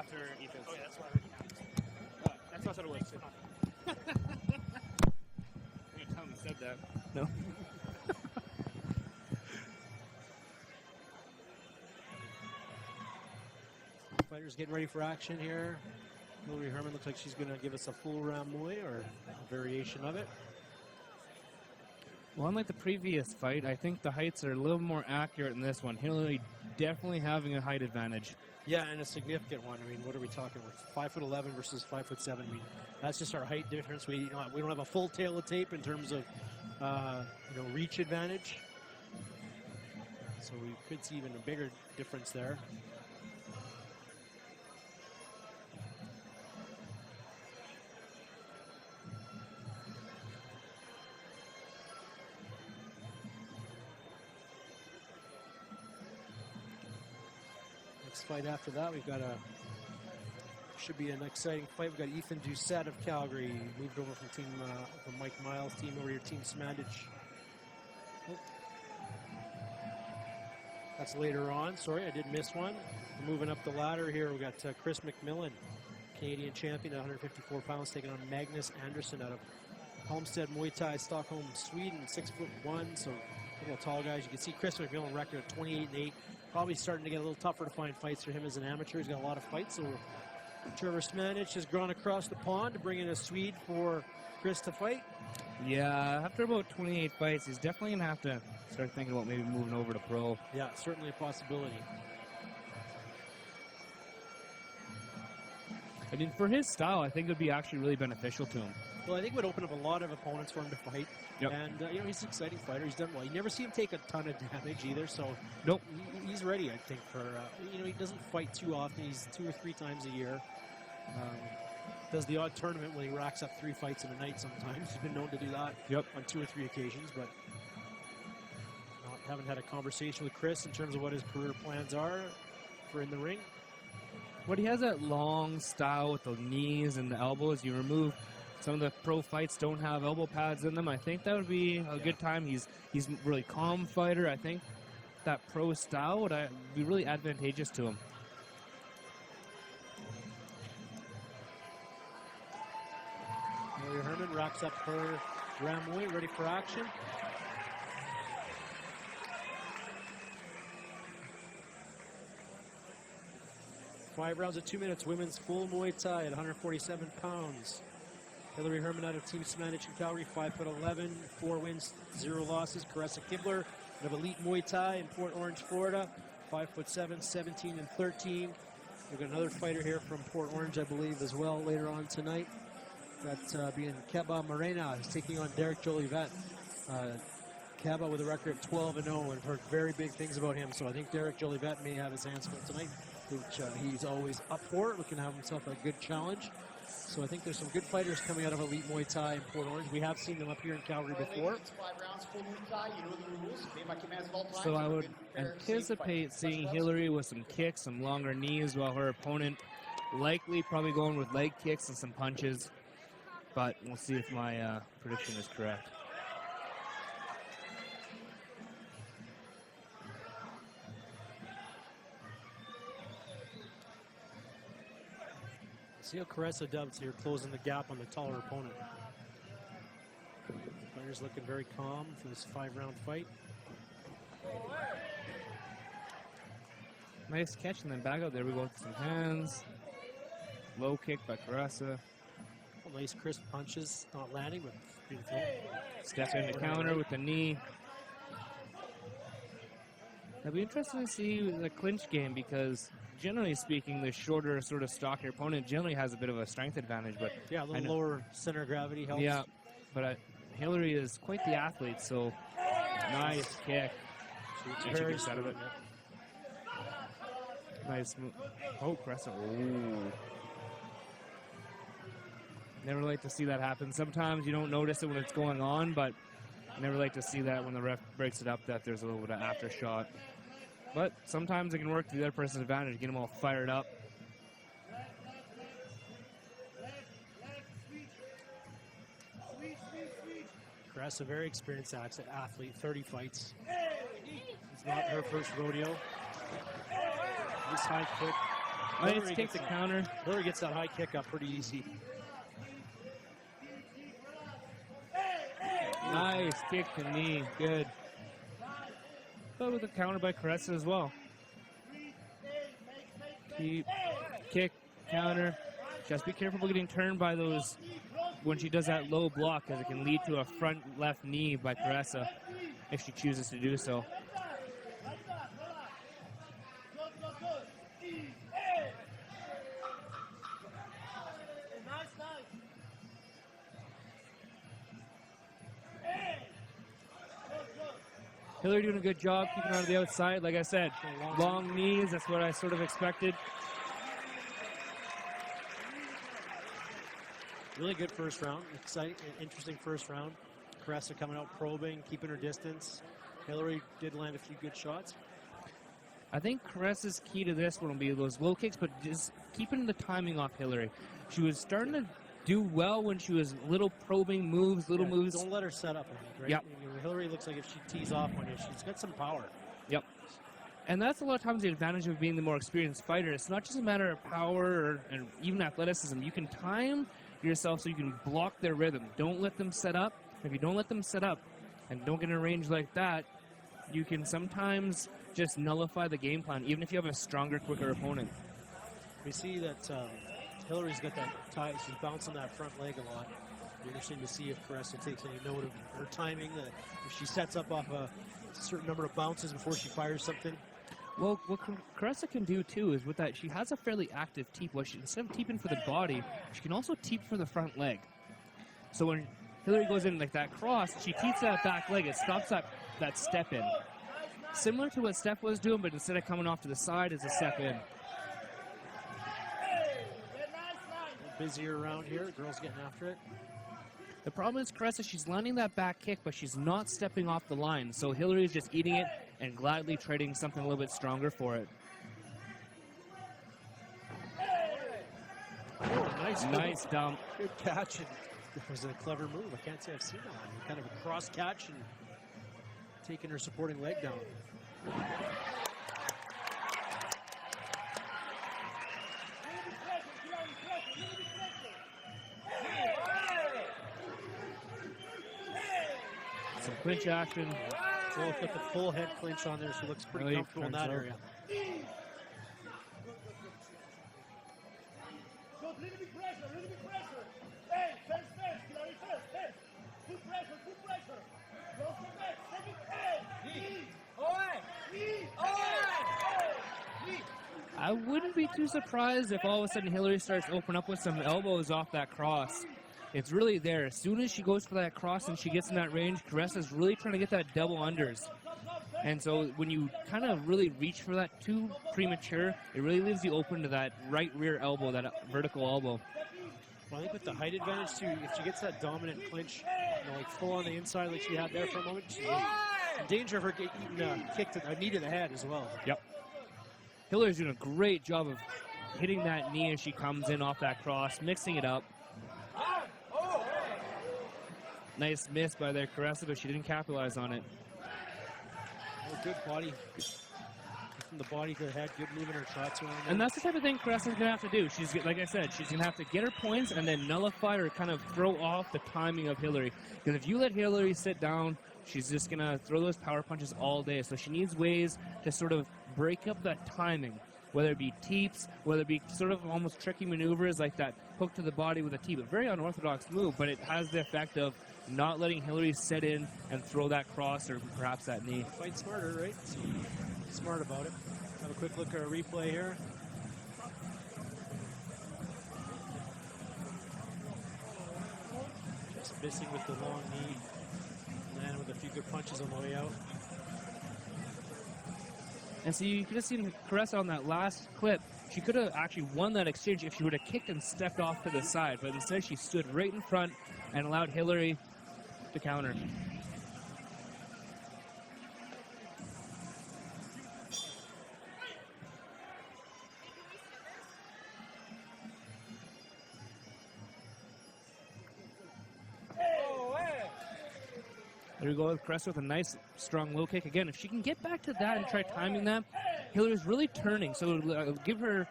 after Ethan's. Oh, yeah, that's what I already happened. That's what it was. I'm going to tell him he said that. No. Fighters getting ready for action here. Hilary Herman looks like she's going to give us a full ramoi or a variation of it. Well, unlike the previous fight, I think the heights are a little more accurate in this one. Hilary definitely having a height advantage. Yeah, and a significant one. I mean, what are we talking about? 5'11" versus 5'7". I mean, that's just our height difference. We don't have a full tail of tape in terms of reach advantage. So we could see even a bigger difference there. Next fight after that, we've got should be an exciting fight. We've got Ethan Doucette of Calgary, moved over from Mike Miles' team over here, Team Smandich. Oh. That's later on. Sorry, I did miss one. We're moving up the ladder here. We've got Chris McMillan, Canadian champion at 154 pounds, taking on Magnus Andersson out of Halmstad Muay Thai, Stockholm, Sweden, 6'1", so a couple of tall guys. You can see Chris McMillan record at 28-8. Probably starting to get a little tougher to find fights for him as an amateur. He's got a lot of fights. So Trevor Smandich has gone across the pond to bring in a Swede for Chris to fight. Yeah, after about 28 fights, he's definitely going to have to start thinking about maybe moving over to pro. Yeah, certainly a possibility. I mean, for his style, I think it would be actually really beneficial to him. Well, I think it would open up a lot of opponents for him to fight. Yep. And, he's an exciting fighter. He's done well. You never see him take a ton of damage either, so nope. He's ready, I think, for, he doesn't fight too often. He's 2 or 3 times a year. Does the odd tournament when he racks up 3 fights in a night sometimes. He's been known to do that on 2 or 3 occasions, but haven't had a conversation with Chris in terms of what his career plans are for in the ring. But he has that long style with the knees and the elbows. You remove some of the pro fights don't have elbow pads in them. I think that would be a good time. He's a really calm fighter. I think that pro style would be really advantageous to him. Hilary Herman racks up her ramoi, ready for action. Five rounds of 2 minutes. Women's full Muay Thai at 147 pounds. Hilary Herman out of Team Smandich in Calgary, 5'11", 4 wins, 0 losses. Caressa Kibbler out of Elite Muay Thai in Port Orange, Florida, 5'7", 17 and 13. We've got another fighter here from Port Orange, I believe, as well later on tonight. That being Keba Morena is taking on Derek Jolivet. Keba with a record of 12-0, and heard very big things about him. So I think Derek Jolivet may have his hands full tonight, which he's always up for, looking to have himself a good challenge. So I think there's some good fighters coming out of Elite Muay Thai in Port Orange. We have seen them up here in Calgary before. So I would anticipate seeing Hilary with some kicks, some longer knees, while her opponent likely probably going with leg kicks and some punches. But we'll see if my prediction is correct. See how Caressa does here, closing the gap on the taller opponent. Fighters looking very calm for this 5-round fight. Nice catch, and then back out there we go with some hands. Low kick by Caressa. Well, nice crisp punches, not landing, but beautiful. Step in the counter with the knee. It'll be interesting to see the clinch game because, generally speaking, the shorter, sort of stockier opponent generally has a bit of a strength advantage. But yeah, a little lower center of gravity helps. Yeah, but Hilary is quite the athlete, so nice kick. Very out of it. Nice move. Oh, Caressa. Ooh. Never like to see that happen. Sometimes you don't notice it when it's going on, but never like to see that when the ref breaks it up that there's a little bit of aftershock. But sometimes it can work to the other person's advantage, get them all fired up. Caressa, very experienced athlete, 30 fights. It's not her first rodeo. This high kick Nice kick to counter. Hilary gets that high kick up pretty easy. Nice kick to knee. Good. But with a counter by Caressa as well. Keep, kick, counter. Just be careful getting turned by those when she does that low block, because it can lead to a front left knee by Caressa if she chooses to do so. Hilary doing a good job keeping on the outside. Like I said, long knees, that's what I sort of expected. Really good first round. Exciting, interesting first round. Caressa coming out probing, keeping her distance. Hilary did land a few good shots. I think Caressa's key to this one will be those low kicks, but just keeping the timing off Hilary. She was starting to do well when she was little probing moves, little moves. Don't let her set up, I think, right? Yep. Hilary looks like if she tees off on you, she's got some power. Yep. And that's a lot of times the advantage of being the more experienced fighter. It's not just a matter of power and even athleticism. You can time yourself so you can block their rhythm. Don't let them set up. If you don't let them set up and don't get in a range like that, you can sometimes just nullify the game plan, even if you have a stronger, quicker opponent. We see that Hilary's got that tie. She's bouncing that front leg a lot. It'll be interesting to see if Caressa takes any note of her timing. If she sets up off a certain number of bounces before she fires something. Well, what Caressa can do, too, is with that, she has a fairly active teep. Instead of teeping for the body, she can also teep for the front leg. So when Hilary goes in like that cross, she teeps that back leg. It stops that step in. Similar to what Steph was doing, but instead of coming off to the side, it's a step in. Busier around here. Girls getting after it. The problem is Caressa, she's landing that back kick, but she's not stepping off the line. So Hilary is just eating it and gladly trading something a little bit stronger for it. Oh, nice dump. Good catch. And it was a clever move. I can't say I've seen that one. Kind of a cross catch and taking her supporting leg down. Some clinch action. So put the full head clinch on there. She looks pretty Really comfortable in that area. I wouldn't be too surprised if all of a sudden Hilary starts to open up with some elbows off that cross. It's really there. As soon as she goes for that cross and she gets in that range, Caressa's really trying to get that double unders. And so when you kind of really reach for that too premature, it really leaves you open to that right rear elbow, that vertical elbow. Well, I think with the height advantage too, if she gets that dominant clinch, like full on the inside like she had there for a moment, she's in danger of her getting kicked a knee to the head as well. Yep. Hilary's doing a great job of hitting that knee as she comes in off that cross, mixing it up. Nice miss by their Caressa, but she didn't capitalize on it. Oh, good body. From the body to the head, good moving her shots around. And that's the type of thing Caressa's going to have to do. She's, like I said, she's going to have to get her points and then nullify or kind of throw off the timing of Hilary. Because if you let Hilary sit down, she's just going to throw those power punches all day. So she needs ways to sort of break up that timing, whether it be teeps, whether it be sort of almost tricky maneuvers like that hook to the body with a teep. A very unorthodox move, but it has the effect of not letting Hilary set in and throw that cross or perhaps that knee. Fight smarter, right? Smart about it. Have a quick look at a replay here. Just missing with the long knee. Landing with a few good punches on the way out. And so you could have seen Caressa on that last clip. She could have actually won that exchange if she would have kicked and stepped off to the side. But instead, she stood right in front and allowed Hilary to counter. There we go, Caressa with a nice, strong low kick. Again, if she can get back to that and try timing that, Hilary's really turning, so it'll give her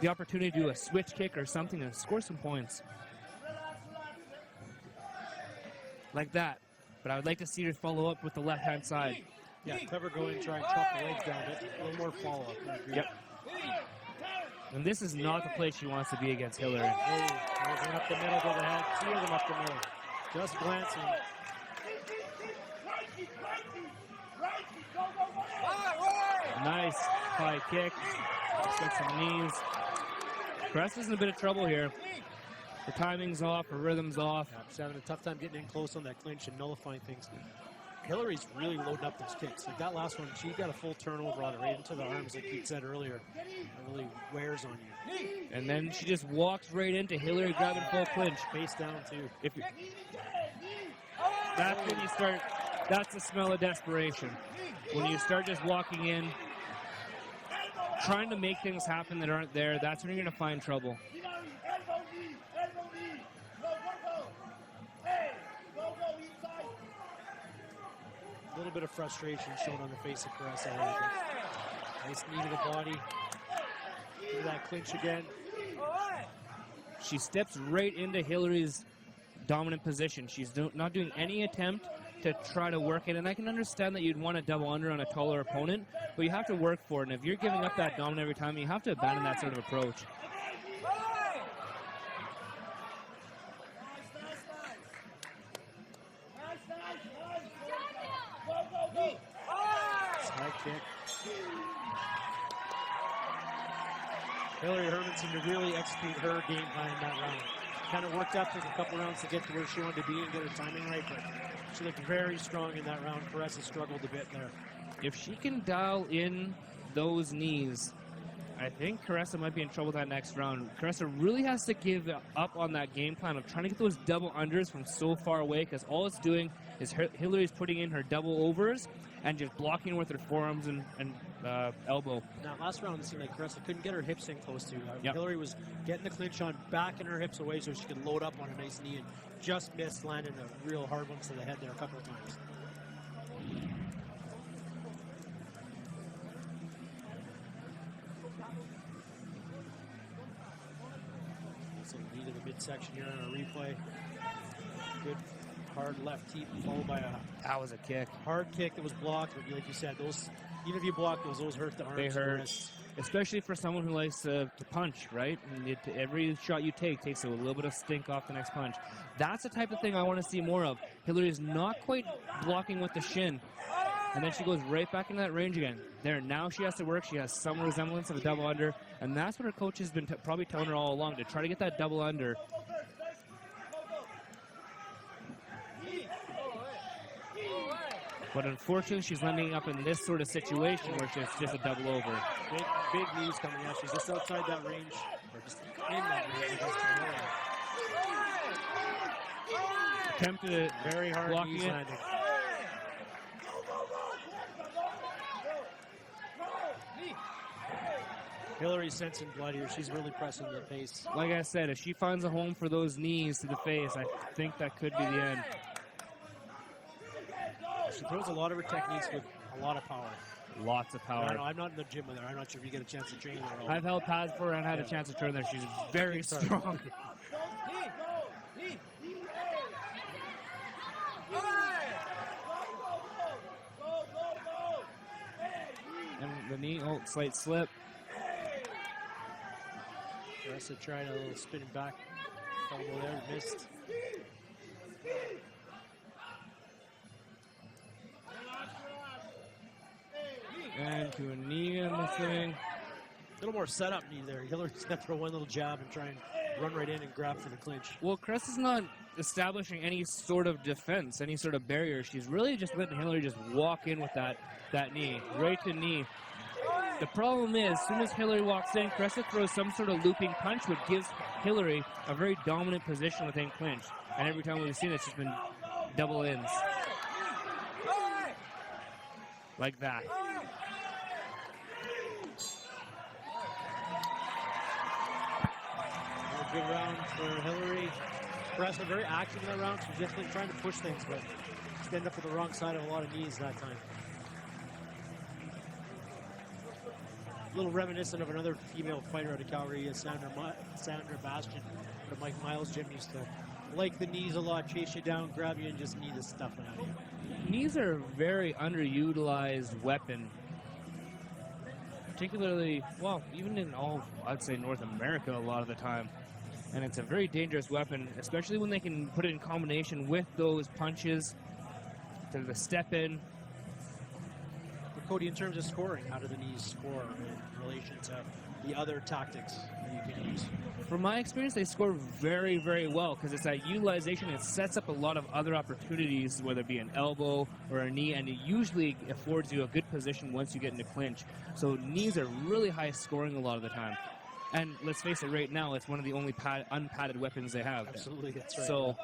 the opportunity to do a switch kick or something and score some points. Like that. But I would like to see her follow up with the left-hand side. Yeah, clever go in, try and chop the legs down. A little more follow-up. Yep. And this is not the place she wants to be against Hilary. Oh, there's one up the middle to the head. Two of them up the middle. Just glancing. Nice high kick. Let's get some knees. Caressa's in a bit of trouble here. Her timing's off, her rhythm's off. Yeah, she's having a tough time getting in close on that clinch and nullifying things. Hilary's really loading up those kicks. Like that last one, she got a full turnover on it right into the arms, like you said earlier. It really wears on you. And then she just walks right into Hilary grabbing full clinch. Face down, too. That's when you start, that's the smell of desperation. When you start just walking in, trying to make things happen that aren't there, that's when you're going to find trouble. A little bit of frustration shown on the face of Caressa. Nice knee to the body. Look at that clinch again. She steps right into Hilary's dominant position. She's not doing any attempt to try to work it. And I can understand that you'd want to double under on a taller opponent, but you have to work for it. And if you're giving up that dominant every time, you have to abandon that sort of approach. Side kick. Hilary Herman seemed to really execute her game plan in that round. Kind of worked up, took a couple rounds to get to where she wanted to be and get her timing right, but she looked very strong in that round. Caressa struggled a bit there. If she can dial in those knees, I think Caressa might be in trouble that next round. Caressa really has to give up on that game plan of trying to get those double unders from so far away, because all it's doing is Hilary's putting in her double overs and just blocking with her forearms and elbow. Now, last round, it seemed like Caressa couldn't get her hips in close to. Yep. Hilary was getting the clinch on, backing her hips away so she could load up on a nice knee and just missed, landing a real hard one to the head there a couple of times. So knee to the midsection here on a replay. Good hard left teep followed by a That was a kick. hard kick that was blocked. But like you said, those, even if you block those hurt the arms. They and the hurt, wrists. especially for someone who likes to punch, right? And every shot you take takes a little bit of stink off the next punch. That's the type of thing I want to see more of. Hilary is not quite blocking with the shin. And then she goes right back into that range again. There, now she has to work. She has some resemblance of a double under. And that's what her coach has been probably telling her all along, to try to get that double under. But unfortunately, she's ending up in this sort of situation where it's just a double over. Big knees coming out. She's just outside that range, or just in that range against her. Attempted Very hard blocking knees it. landing. Hilary's sensing blood here. She's really pressing the pace. Like I said, if she finds a home for those knees to the face, I think that could be the end. She throws a lot of her techniques with a lot of power. Lots of I power. don't know, I'm not in the gym with her. I'm not sure if you get a chance to train with her. at all. I've held pads for her and had a chance to turn there. She's very strong. And the knee, oh, slight slip. Caressa tried a little spinning back. Elbow there, missed. And to a knee in the thing. A little more setup knee there. Hilary's going to throw one little jab and try and run right in and grab for the clinch. Well, Caressa's not establishing any sort of defense, any sort of barrier. She's really just letting Hilary just walk in with that knee, right to knee. The problem is, as soon as Hilary walks in, Caressa throws some sort of looping punch, which gives Hilary a very dominant position within clinch. And every time we've seen it, it's just been double ins. Like that. A good round for Hilary. Caressa very active in that round. She's definitely trying to push things, but she's ended up with the wrong side of a lot of knees that time. A little reminiscent of another female fighter out of Calgary, Sandra Bastian, the Mike Miles gym used to like the knees a lot, chase you down, grab you, and just knee the stuffing out of you. Knees are a very underutilized weapon, particularly, well, even in all, I'd say, North America a lot of the time. And it's a very dangerous weapon, especially when they can put it in combination with those punches to the step in. But Cody, in terms of scoring, how do the knees score in relation to the other tactics that you can use? From my experience, they score very, very well because it's that utilization. It sets up a lot of other opportunities, whether it be an elbow or a knee, and it usually affords you a good position once you get into clinch. So knees are really high scoring a lot of the time. And let's face it, right now, it's one of the only unpadded weapons they have. Absolutely, that's right. So,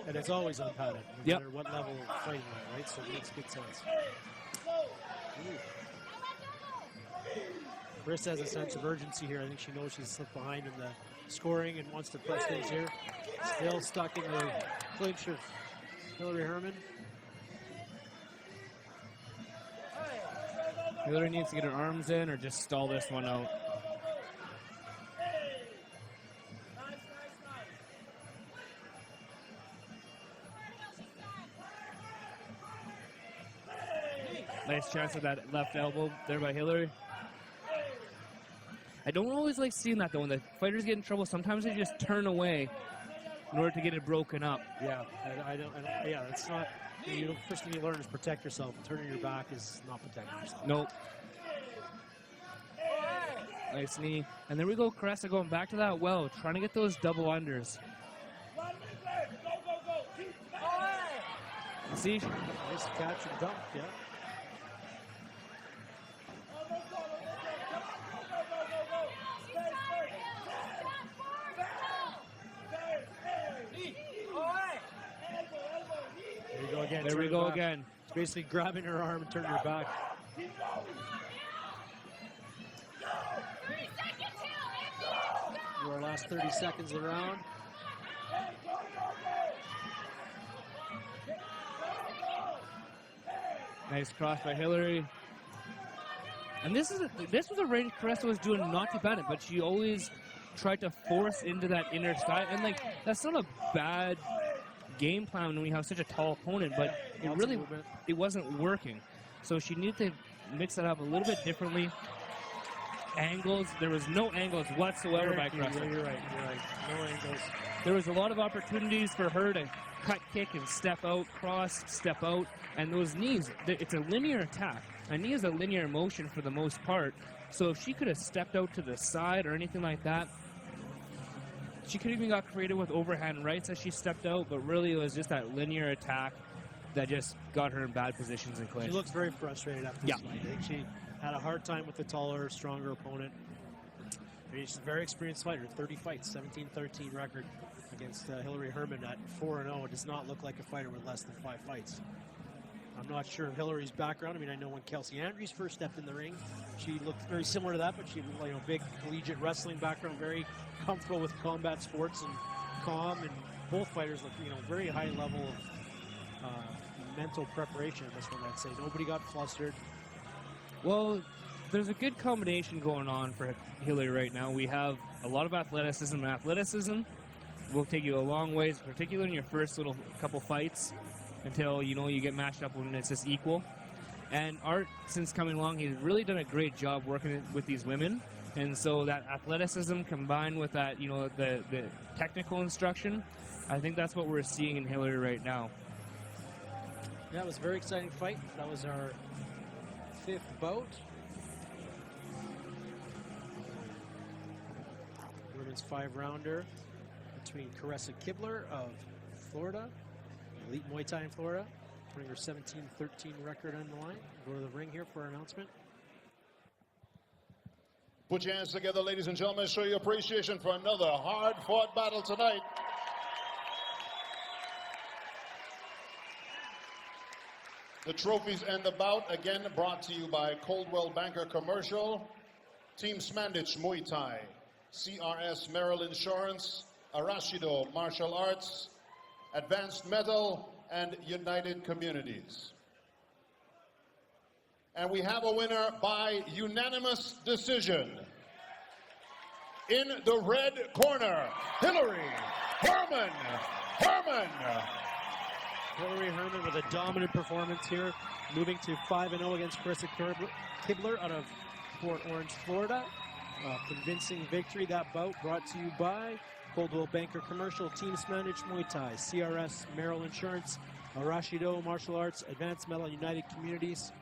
and it's always unpadded, no yep. matter what level of fighting, right? So it makes good sense. Caressa has a sense of urgency here. I think she knows she's slipped behind in the scoring and wants to press things here. Still stuck in the clinch of Hilary Herman. Hilary needs to get her arms in or just stall this one out. Nice chance of that left elbow there by Hilary. I don't always like seeing that though. When the fighters get in trouble, sometimes they just turn away in order to get it broken up. Yeah, yeah, that's not. The first thing you learn is protect yourself. Turning your back is not protecting yourself. Nope. Nice knee. And there we go, Caressa going back to that well, trying to get those double unders. See? Nice catch and dump, yeah. There you go again. There we go again. It's basically grabbing her arm and turning her back. Our last 30 seconds around. Nice cross by Hilary. And this was a range Caressa was doing not too bad, but she always tried to force into that inner side. And like that's not a bad game plan when you have such a tall opponent, but it wasn't working. So she needed to mix that up a little bit differently. Angles, there was no angles whatsoever by Caressa. Yeah, you're right. No angles. There was a lot of opportunities for her to cut, kick, and step out, cross, step out, and those knees, it's a linear attack. A knee is a linear motion for the most part, so if she could have stepped out to the side or anything like that, she could have even got creative with overhand rights as she stepped out, but really it was just that linear attack that just got her in bad positions and clinch. She looks very frustrated after this fight. I think she had a hard time with the taller, stronger opponent. She's a very experienced fighter, 30 fights, 17-13 record against Hilary Herman at 4-0. It does not look like a fighter with less than 5 fights. I'm not sure of Hilary's background. I mean, I know when Kelsey Andrews first stepped in the ring, she looked very similar to that, but she had big collegiate wrestling background, very comfortable with combat sports and calm, and both fighters look, very high level of mental preparation in this one, I'd say. Nobody got flustered. Well, there's a good combination going on for Hilary right now. We have a lot of athleticism, and athleticism will take you a long ways, particularly in your first little couple fights, until you get matched up when it's just equal. And Art, since coming along, he's really done a great job working with these women. And so that athleticism combined with that, the technical instruction, I think that's what we're seeing in Hilary right now. That was a very exciting fight. That was our 5th bout. Women's 5-rounder between Caressa Kibbler of Florida, elite Muay Thai in Florida, putting her 17-13 record on the line. Go to the ring here for our announcement. Put your hands together, ladies and gentlemen. Show your appreciation for another hard-fought battle tonight. The trophies and the bout, again, brought to you by Coldwell Banker Commercial, Team Smandich Muay Thai, CRS Merrill Insurance, Arashido Martial Arts, Advanced Metal, and United Communities. And we have a winner by unanimous decision. In the red corner, Hilary Herman. Hilary Herman with a dominant performance here, moving to 5-0 against Caressa Kibbler out of Fort Orange, Florida. Convincing victory. That bout brought to you by Coldwell Banker Commercial, Teams Managed Muay Thai, CRS Merrill Insurance, Arashido Martial Arts, Advanced Metal United Communities,